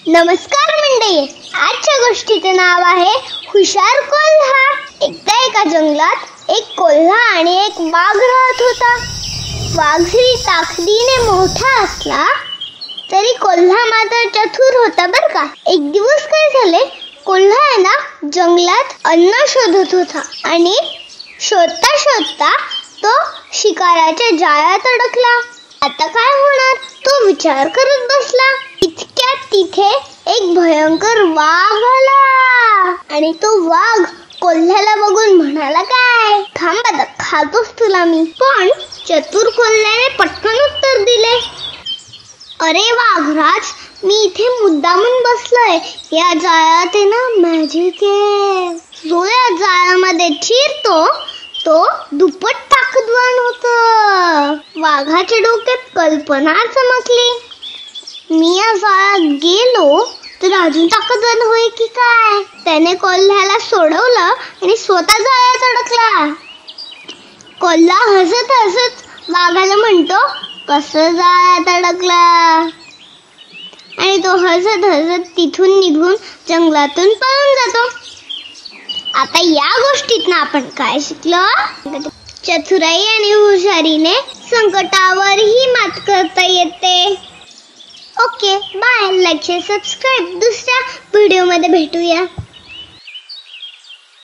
नमस्कार मंडळी, आजच्या गोष्टीचे नाव आहे हुशार कोल्हा. एकदा एका जंगलात एक कोल्हा आणि एक वाघ राहत होता. वाघ जरी ताकदीने मोठा असला तरी कोल्हा मात्र चतुर होता बर का. एक दिवस काय झाले, कोल्हा आहे ना जंगलात अन्न शोधत होता आणि शोधता शोधता तो शिकाराच्या जाळ्यात अडकला. आता काय होणार तो विचार करत बसला. इतक्यात तिथे एक भयंकर वाघ आला आणि तो वाघ कोल्ह्याला बघून म्हणाला, काय थांब आता खातोस तुला मी. पण चतुर कोल्ह्याने पटकन उत्तर दिले, अरे वाघराज, मी इथे मुद्दामून बसलोय. या जाळ्यात ना मॅजिक आहे. जो या जाळ्यामध्ये शिरतो तो दुप्पट ताकदवान होतो. वाघाच्या डोक्यात कल्पना चमकली, मी या जाळ्यात गेलो तर अजून ताकदवान होईल की काय. त्याने कोल्ह्याला सोडवलं आणि स्वतः जाळ्यात अडकला. कोल्हा हसत हसत वाघाला म्हणतो, कसं जाळ्यात अडकला. आणि तो हसत हसत तिथून निघून जंगलातून पळून जातो. आता या गोष्टीतून आपण काय शिकलो? चतुराई आणि हुशारीने संकटावरही मात करता येते. Okay bye. Like share subscribe. दुसऱ्या व्हिडिओमध्ये भेटूया.